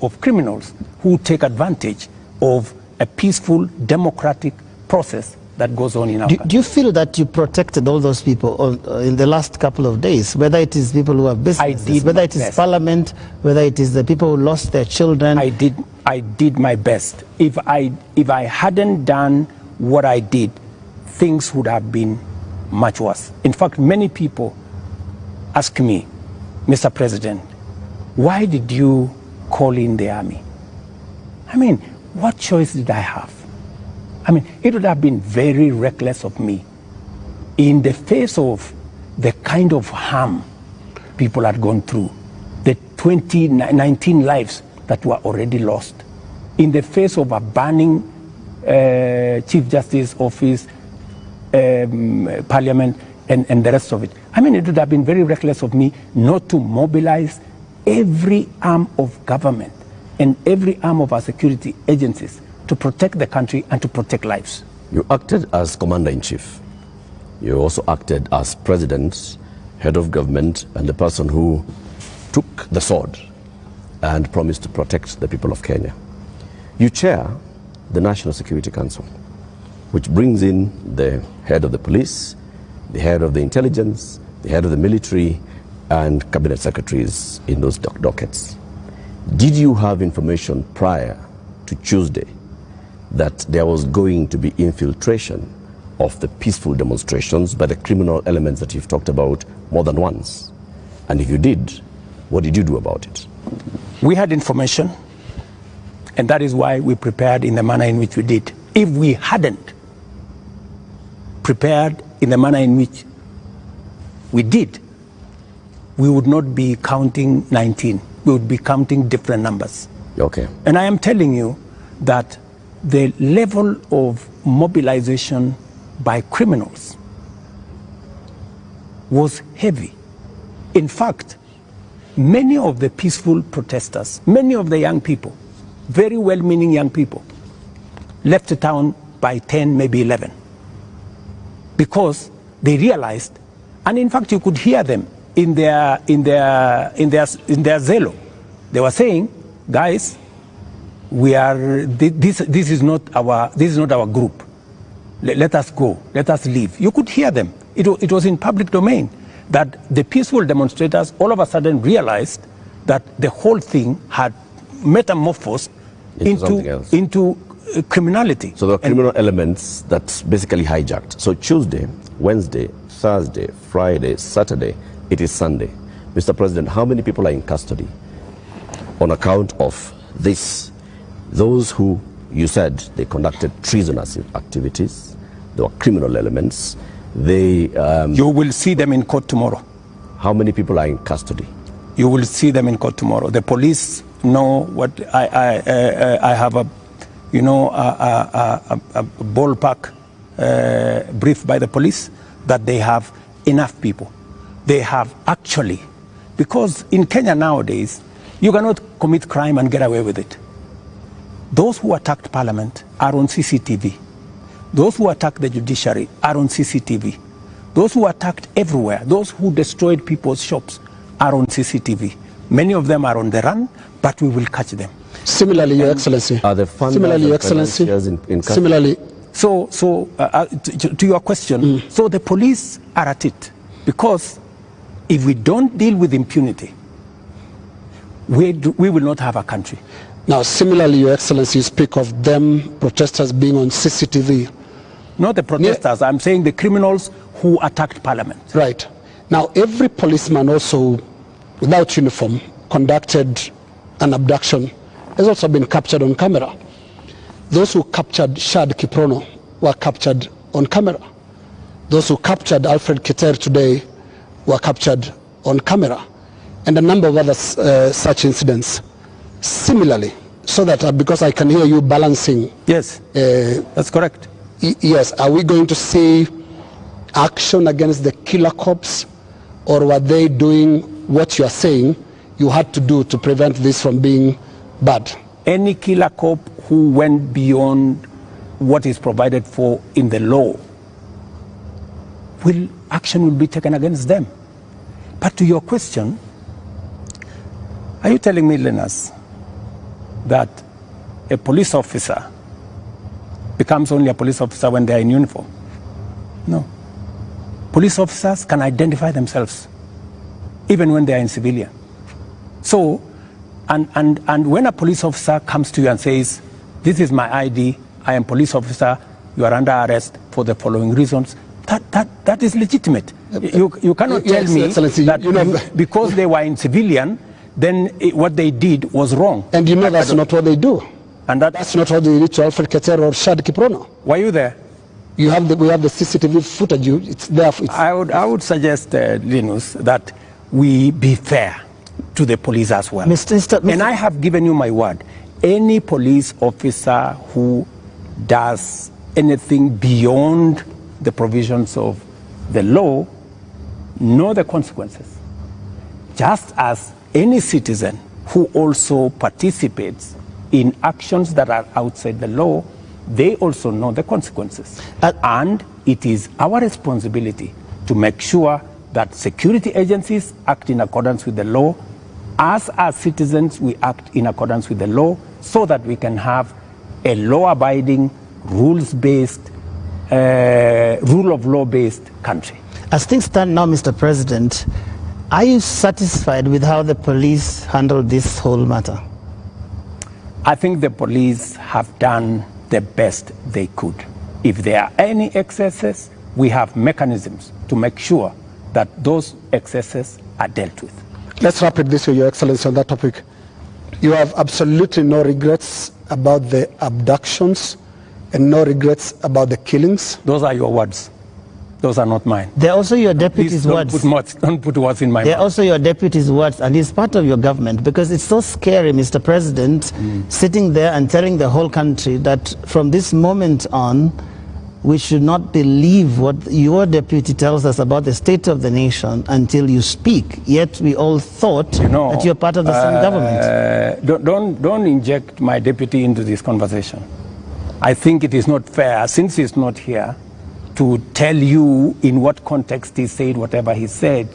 of criminals who take advantage of a peaceful, democratic process that goes on in our country. Do you feel that you protected all those people in the last couple of days, whether it is people who have businesses, whether it is Parliament, whether it is the people who lost their children? I did my best. If I hadn't done what I did, things would have been much worse. In fact, many people ask me, Mr. President, why did you call in the army? I mean, what choice did I have? I mean, it would have been very reckless of me in the face of the kind of harm people had gone through, the 19 lives that were already lost, in the face of a burning Chief Justice Office, Parliament, and the rest of it. I mean, it would have been very reckless of me not to mobilize every arm of government and every arm of our security agencies to protect the country and to protect lives. You acted as Commander-in-Chief. You also acted as President, Head of Government, and the person who took the sword and promised to protect the people of Kenya. You chair the National Security Council, which brings in the head of the police, the head of the intelligence, the head of the military, and cabinet secretaries in those dockets. Did you have information prior to Tuesday that there was going to be infiltration of the peaceful demonstrations by the criminal elements that you've talked about more than once? And if you did, what did you do about it? We had information, and that is why we prepared in the manner in which we did. If we hadn't prepared in the manner in which we did, we would not be counting 19. We would be counting different numbers. Okay. And I am telling you that the level of mobilization by criminals was heavy. In fact, many of the peaceful protesters, many of the young people, very well-meaning young people, left the town by 10, maybe 11, because they realized, and in fact you could hear them in their zelo. They were saying, guys, this is not our group. Let us go. Let us leave. You could hear them. It was in public domain that the peaceful demonstrators all of a sudden realized that the whole thing had metamorphosed into criminality. So the criminal elements that basically hijacked. So Tuesday, Wednesday, Thursday, Friday, Saturday, it is Sunday. Mr. President, how many people are in custody on account of this? Those who you said they conducted treasonous activities, there were criminal elements. You will see them in court tomorrow. How many people are in custody? You will see them in court tomorrow. The police know what I have a ballpark brief by the police that they have enough people. They have actually, because in Kenya nowadays, you cannot commit crime and get away with it. Those who attacked Parliament are on CCTV. Those who attacked the judiciary are on CCTV. Those who attacked everywhere, those who destroyed people's shops are on CCTV. Many of them are on the run, but we will catch them. Similarly, Your Excellency. Are the funders similarly, Your Excellency. In similarly. To your question, so the police are at it, because if we don't deal with impunity, we will not have a country. Now, similarly, Your Excellency, you speak of them, protesters being on CCTV. Not the protesters, I'm saying the criminals who attacked Parliament. Right. Now, every policeman also, without uniform, conducted an abduction, has also been captured on camera. Those who captured Shad Kiprono were captured on camera. Those who captured Alfred Keter today were captured on camera. And a number of other such incidents. Similarly, so that because I can hear you balancing. Yes, that's correct. Yes, are we going to see action against the killer cops, or were they doing what you are saying you had to do to prevent this from being bad? Any killer cop who went beyond what is provided for in the law, action will be taken against them. But to your question, are you telling me, Linus, that a police officer becomes only a police officer when they are in uniform. No. Police officers can identify themselves even when they are in civilian. So, and when a police officer comes to you and says, this is my ID, I am police officer, you are under arrest for the following reasons, that is legitimate. You cannot tell me that because they were in civilian, then what they did was wrong. And you know that's not what they do. And that's not how they did to Alfred Keter or Shad Kiprono. Were you there? We have the CCTV footage. It's there. I would suggest, Linus, that we be fair to the police as well. Mr. And I have given you my word. Any police officer who does anything beyond the provisions of the law know the consequences. Just as any citizen who also participates in actions that are outside the law, they also know the consequences. And it is our responsibility to make sure that security agencies act in accordance with the law. As citizens, we act in accordance with the law so that we can have a law-abiding, rules-based, rule of law-based country. As things stand now, Mr. President, are you satisfied with how the police handled this whole matter? I think the police have done the best they could. If there are any excesses, we have mechanisms to make sure that those excesses are dealt with. Let's wrap it this way, Your Excellency, on that topic. You have absolutely no regrets about the abductions and no regrets about the killings? Those are your words. Those are not mine. They're also your deputy's words. Don't put words in my mouth. They're also your deputy's words, and he's part of your government, because it's so scary, Mr. President, sitting there and telling the whole country that from this moment on, we should not believe what your deputy tells us about the state of the nation until you speak. Yet we all thought that you're part of the same government. Don't inject my deputy into this conversation. I think it is not fair, since he's not here, to tell you in what context he said whatever he said.